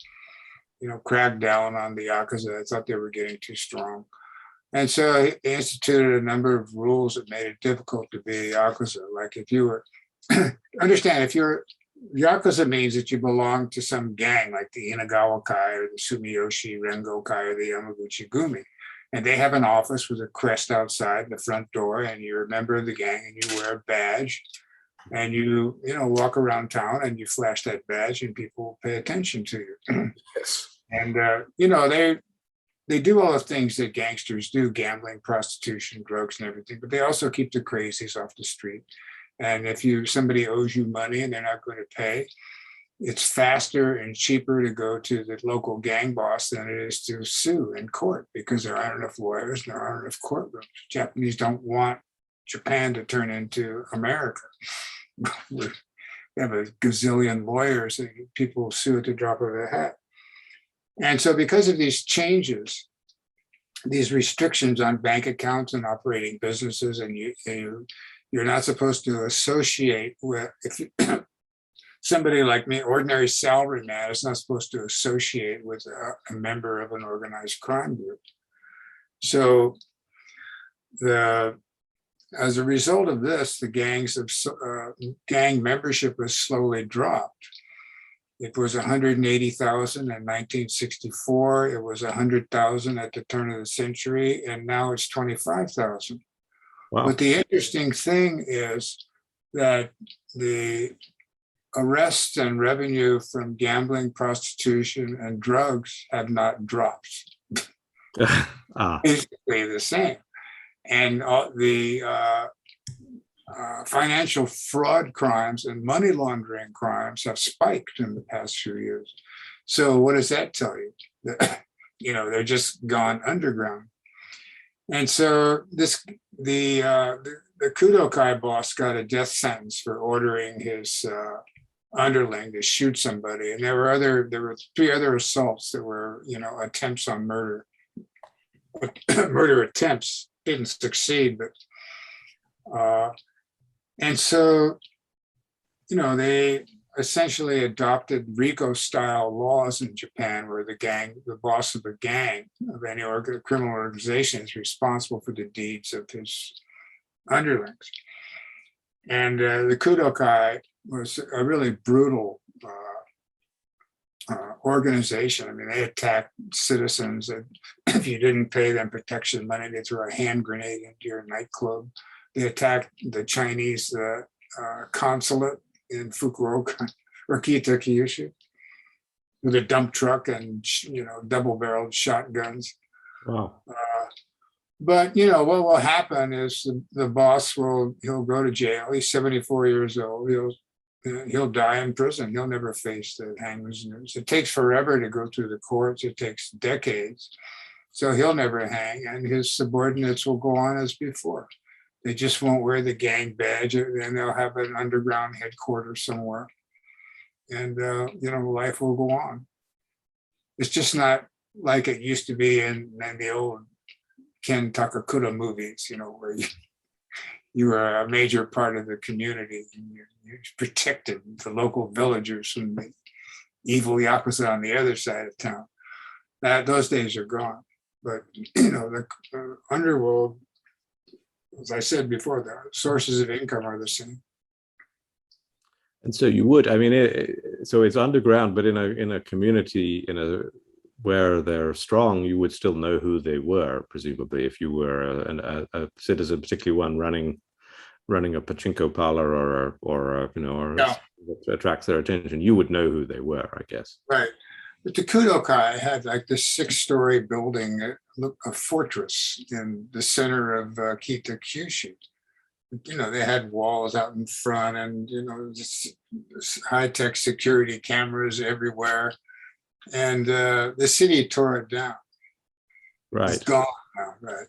crack down on the Yakuza. I thought they were getting too strong. And so he instituted a number of rules that made it difficult to be a Yakuza. Like if you were, understand, if you're, Yakuza means that you belong to some gang like the Inagawa Kai or the Sumiyoshi Rengo Kai or the Yamaguchi Gumi. And they have an office with a crest outside the front door, and you're a member of the gang and you wear a badge and you walk around town and you flash that badge and people pay attention to you. Yes. And, they do all the things that gangsters do, gambling, prostitution, drugs and everything, but they also keep the crazies off the street. And if somebody owes you money and they're not going to pay, it's faster and cheaper to go to the local gang boss than it is to sue in court, because there aren't enough lawyers and there aren't enough courtrooms. Japanese don't want Japan to turn into America. We have a gazillion lawyers and people sue at the drop of a hat. And so because of these changes, these restrictions on bank accounts and operating businesses, and you're not supposed to associate with, somebody like me, ordinary salary man, is not supposed to associate with a member of an organized crime group. So the as a result of this, the gang membership has slowly dropped. It was 180,000 in 1964. It was 100,000 at the turn of the century, and now it's 25,000. Wow. But the interesting thing is that the arrests and revenue from gambling, prostitution, and drugs have not dropped. Basically the same. And the financial fraud crimes and money laundering crimes have spiked in the past few years. So what does that tell you? They're just gone underground. And so the Kudokai boss got a death sentence for ordering his underling to shoot somebody, and there were 3 other assaults that were attempts on murder. Murder attempts didn't succeed, but and so they essentially adopted RICO-style laws in Japan, where the boss of a gang of any criminal organization is responsible for the deeds of his underlings. And the Kudokai was a really brutal organization. I mean, they attacked citizens. That if you didn't pay them protection money, they threw a hand grenade into your nightclub. They attacked the Chinese consulate in Fukuoka or Kita-Kyushu with a dump truck and double-barreled shotguns. Wow. But what will happen is the boss he'll go to jail. He's 74 years old. He'll die in prison. He'll never face the hangman's noose. It takes forever to go through the courts. It takes decades. So he'll never hang, and his subordinates will go on as before. They just won't wear the gang badge, and they'll have an underground headquarters somewhere. And, life will go on. It's just not like it used to be in the old Ken Takakura movies, where you were a major part of the community. And you protected the local villagers from the evil Yakuza on the other side of town. Those days are gone. But, the underworld, as I said before, the sources of income are the same. And so you would, so it's underground, but in a community, where they're strong, you would still know who they were, presumably, if you were a citizen, particularly one running a pachinko parlor or attracts their attention. You would know who they were, I guess. Right. But the Kudokai had like this 6-story building, a fortress in the center of Kita-Kyushu. They had walls out in front and, just high-tech security cameras everywhere. And the city tore it down. Right. It's gone now, right?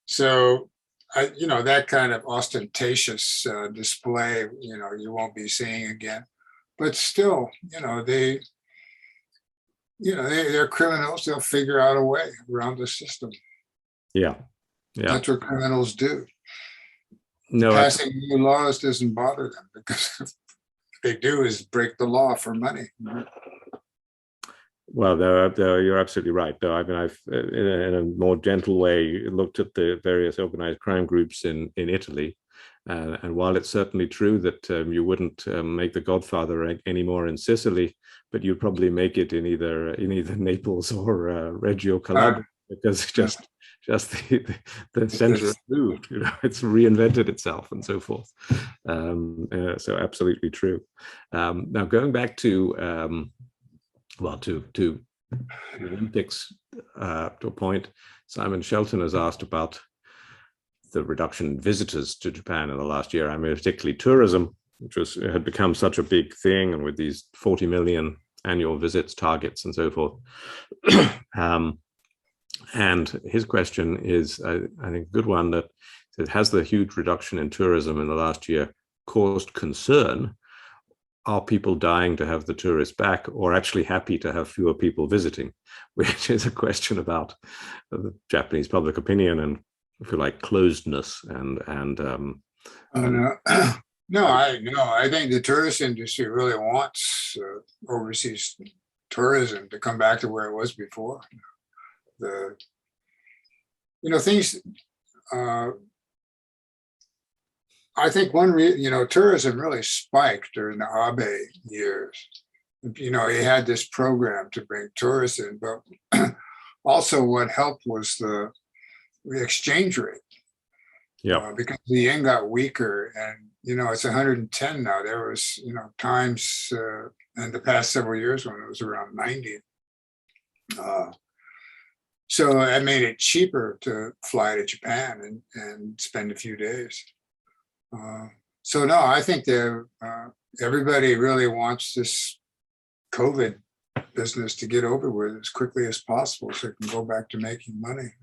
So, that kind of ostentatious display, you won't be seeing again. But still, they're criminals. They'll figure out a way around the system. Yeah. That's what criminals do. No, Passing new laws doesn't bother them, because what they do is break the law for money. Well, you're absolutely right. Though I've in a more gentle way looked at the various organized crime groups in Italy, and while it's certainly true that you wouldn't make The Godfather anymore in Sicily, but you'd probably make it in either Naples or Reggio Calabria, because just the center of food, it's reinvented itself and so forth. So absolutely true. Now going back to to the Olympics, to a point, Simon Shelton has asked about the reduction in visitors to Japan in the last year. Particularly tourism, which had become such a big thing, and with these 40 million annual visits targets and so forth. And his question is, I think, a good one, that has the huge reduction in tourism in the last year caused concern? Are people dying to have the tourists back, or actually happy to have fewer people visiting? Which is a question about the Japanese public opinion and, if you like, closedness I think the tourist industry really wants overseas tourism to come back to where it was before. Things I think tourism really spiked during the Abe years. He had this program to bring tourists in, but also what helped was the exchange rate. Yeah. Because the yen got weaker, and it's 110 now. There was times in the past several years when it was around 90. So that made it cheaper to fly to Japan and spend a few days. So no, I think everybody really wants this COVID business to get over with as quickly as possible so it can go back to making money.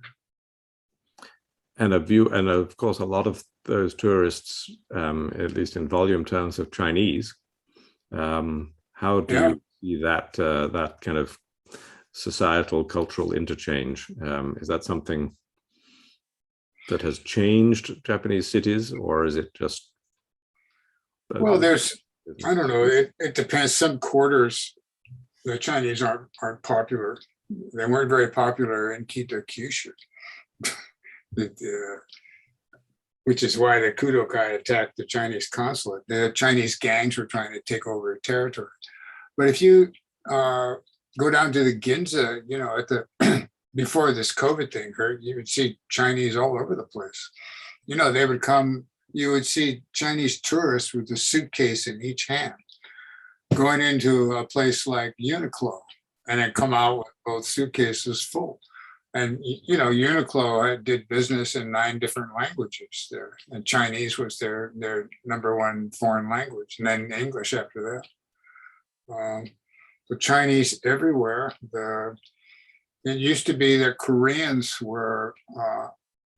And of course, a lot of those tourists, at least in volume terms, of Chinese. How do you see that kind of societal cultural interchange? Is that something that has changed Japanese cities, or is it just? Well, I don't know. It depends. Some quarters, the Chinese aren't popular. They weren't very popular in Kyushu. Which is why the Kudokai attacked the Chinese consulate. The Chinese gangs were trying to take over territory. But if you go down to the Ginza, at the before this COVID thing hurt, you would see Chinese all over the place. They would come. You would see Chinese tourists with a suitcase in each hand, going into a place like Uniqlo, and then come out with both suitcases full. And Uniqlo did business in 9 different languages there, and Chinese was their number one foreign language, and then English after that. The Chinese everywhere. It used to be that Koreans were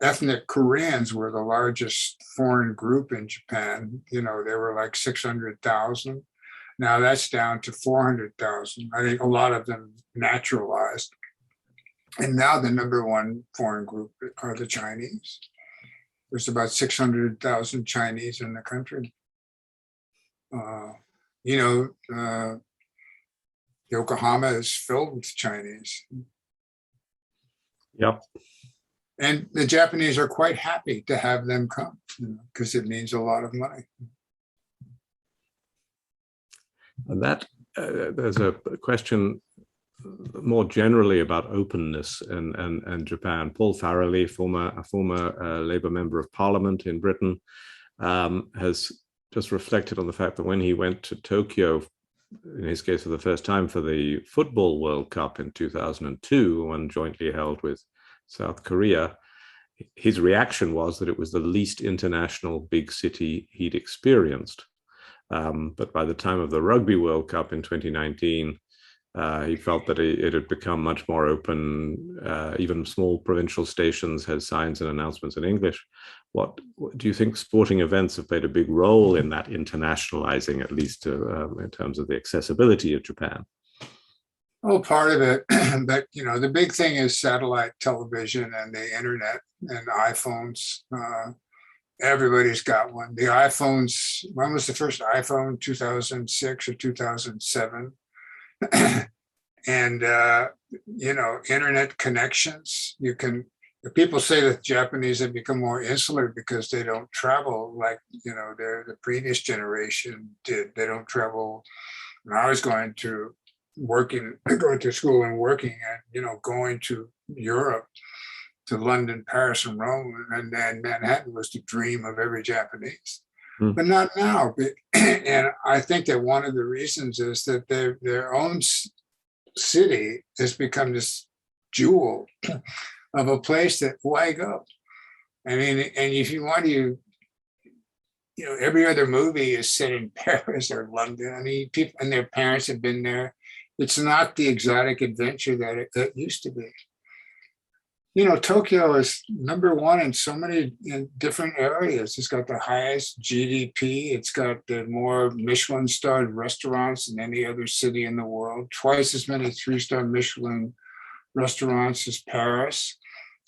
ethnic Koreans were the largest foreign group in Japan. They were like 600,000. Now that's down to 400,000. I think a lot of them naturalized. And now the number one foreign group are the Chinese. There's about 600,000 Chinese in the country. Yokohama is filled with Chinese. Yep. And the Japanese are quite happy to have them come because it means a lot of money. And that there's a question more generally about openness and Japan. Paul Farrelly, a former Labour member of Parliament in Britain, has just reflected on the fact that when he went to Tokyo, in his case for the first time, for the Football World Cup in 2002, one jointly held with South Korea, his reaction was that it was the least international big city he'd experienced. But by the time of the Rugby World Cup in 2019, he felt that it had become much more open. Even small provincial stations had signs and announcements in English. What do you think sporting events have played a big role in that internationalizing, at least in terms of the accessibility of Japan? Oh, part of it. But, the big thing is satellite television and the internet and iPhones. Everybody's got one. The iPhones, when was the first iPhone? 2006 or 2007? And internet connections. People say that Japanese have become more insular because they don't travel like the previous generation did. They don't travel. When I was going to school and working, and going to Europe, to London, Paris, and Rome, and then Manhattan was the dream of every Japanese. But not now. And I think that one of the reasons is that their own city has become this jewel of a place that, why go? I mean, and if you want to, every other movie is set in Paris or London. I mean, people and their parents have been there. It's not the exotic adventure that it used to be. Tokyo is number one in so many different areas. It's got the highest GDP. It's got the more Michelin-starred restaurants than any other city in the world. Twice as many 3-star Michelin restaurants as Paris.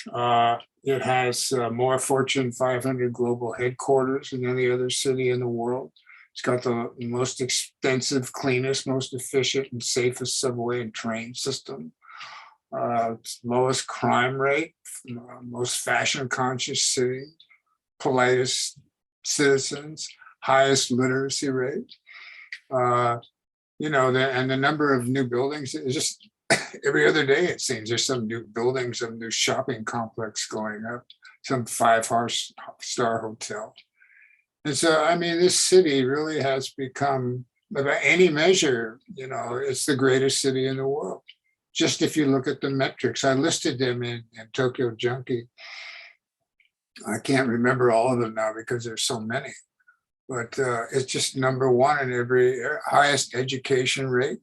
It has more Fortune 500 global headquarters than any other city in the world. It's got the most extensive, cleanest, most efficient, and safest subway and train system. Lowest crime rate, most fashion conscious city, politest citizens, highest literacy rate. And the number of new buildings is just every other day, it seems there's some new building, some new shopping complex going up, some 5-star hotel. And so, I mean, this city really has become, by any measure, it's the greatest city in the world. Just if you look at the metrics, I listed them in Tokyo Junkie. I can't remember all of them now because there's so many, but it's just number one in every highest education rate.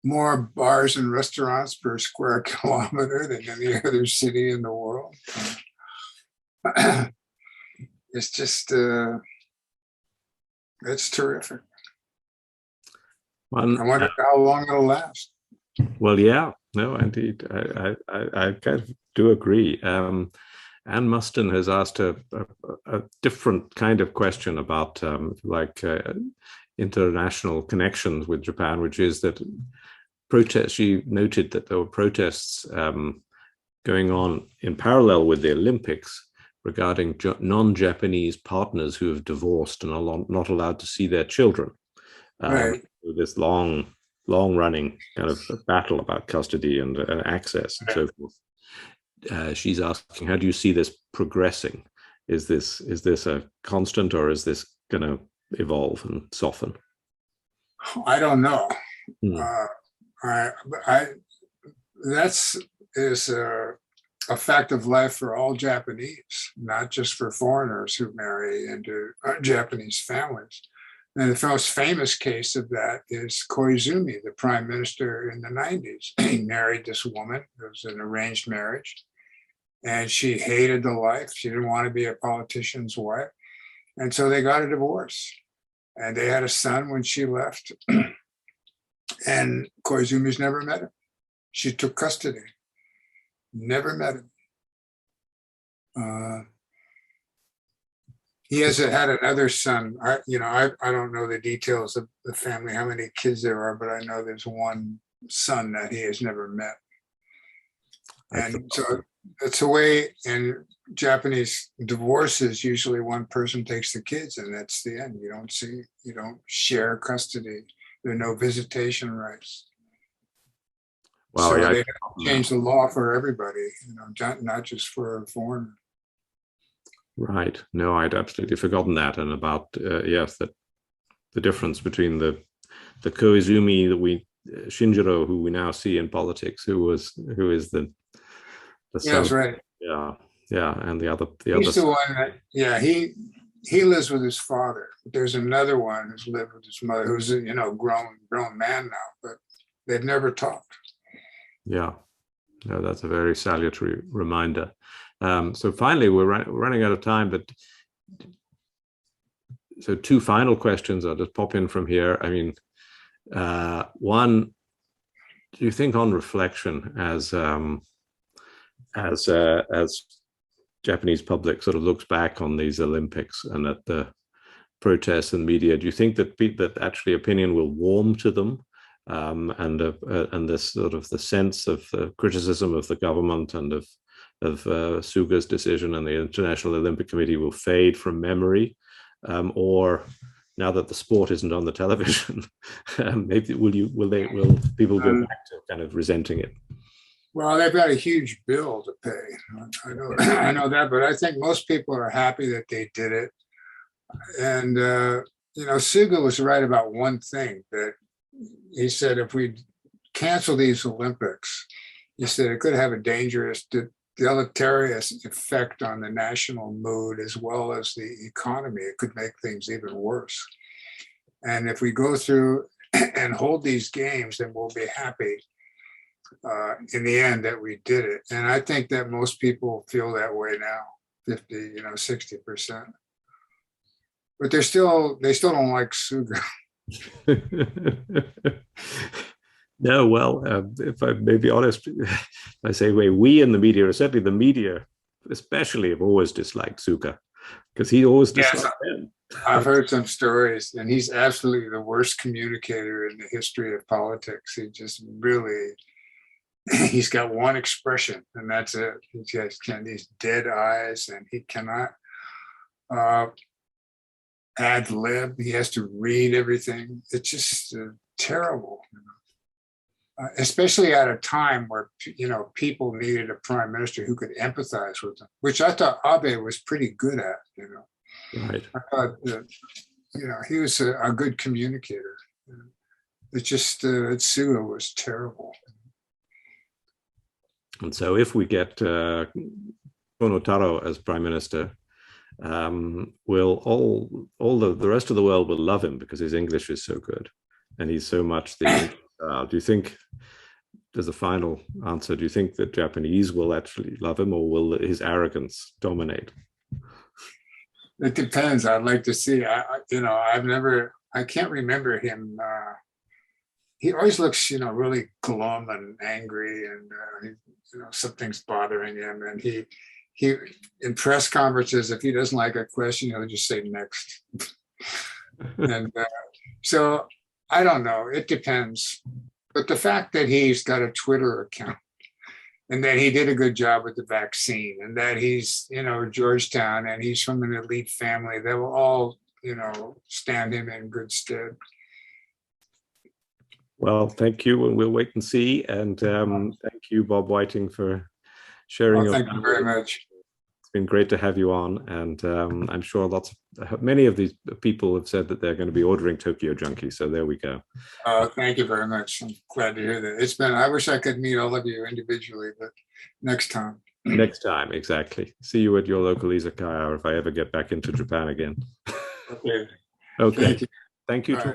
More bars and restaurants per square kilometer than any other city in the world. It's just, it's terrific. I wonder how long it'll last. Well, yeah, no, indeed. I kind of do agree. Anne Muston has asked a different kind of question about international connections with Japan, which is that protests, she noted that there were protests going on in parallel with the Olympics regarding non-Japanese partners who have divorced and are not allowed to see their children. Right. This long-running kind of battle about custody and access and so forth. She's asking, how do you see this progressing? Is this a constant, or is this going to evolve and soften? I don't know. That's a fact of life for all Japanese, not just for foreigners who marry into Japanese families. And the most famous case of that is Koizumi, the prime minister in the 90s. He married this woman. It was an arranged marriage. And she hated the life. She didn't want to be a politician's wife. And so they got a divorce. And they had a son when she left. And Koizumi's never met him. She took custody. Never met him. He has had another son. I don't know the details of the family, how many kids there are, but I know there's one son that he has never met. And so that's the way in Japanese divorces, usually one person takes the kids and that's the end. You don't share custody. There are no visitation rights. Well, so they changed the law for everybody, not just for a foreigner. Right. No, I'd absolutely forgotten that. And about that the difference between the Koizumi that Shinjiro, who we now see in politics, who is the son. That's right. Yeah, and the other. He's the one that, he lives with his father. There's another one who's lived with his mother, who's a grown man now, but they've never talked. Yeah, no, that's a very salutary reminder. So finally, we're running out of time, but so two final questions. I'll just pop in from here. I mean, one, do you think on reflection as Japanese public sort of looks back on these Olympics and at the protests and media, do you think that actually opinion will warm to them? And this sort of the sense of criticism of the government and of Suga's decision and the International Olympic Committee will fade from memory, or now that the sport isn't on the television, maybe will people go back to kind of resenting it? Well, they've got a huge bill to pay. I know that, but I think most people are happy that they did it. And Suga was right about one thing, that he said if we cancel these Olympics, he said it could have a dangerous, deleterious effect on the national mood as well as the economy. It could make things even worse. And if we go through and hold these games, then we'll be happy in the end that we did it. And I think that most people feel that way now, 50, 60%. But they still don't like Suga. No, well, if I may be honest, I say we in the media, or certainly the media especially, have always disliked Suga because he always disliked them. I've heard some stories, and he's absolutely the worst communicator in the history of politics. He just really, he's got one expression, and that's it. He just can these dead eyes, and he cannot ad lib. He has to read everything. It's just terrible, especially at a time where people needed a prime minister who could empathize with them, which I thought Abe was pretty good at. Right. I thought that he was a good communicator. It just Suga was terrible. And so, if we get Konotaro as prime minister, will all the rest of the world will love him because his English is so good, and he's so much the. Do you think? As a final answer, do you think that Japanese will actually love him, or will his arrogance dominate? It depends. I'd like to see. I can't remember him. He always looks, really glum and angry, and something's bothering him. And he in press conferences, if he doesn't like a question, he'll just say next. And so I don't know. It depends. But the fact that he's got a Twitter account, and that he did a good job with the vaccine, and that he's, Georgetown, and he's from an elite family, they will all, stand him in good stead. Well, thank you, and we'll wait and see. And thank you, Bob Whiting, for sharing your. Thank you very much. It's been great to have you on, and I'm sure many of these people have said that they're going to be ordering Tokyo Junkie. So there we go. Thank you very much. I'm glad to hear that. I wish I could meet all of you individually, but next time. Next time, exactly. See you at your local izakaya, or if I ever get back into Japan again. Okay. Okay. Thank you. Bye.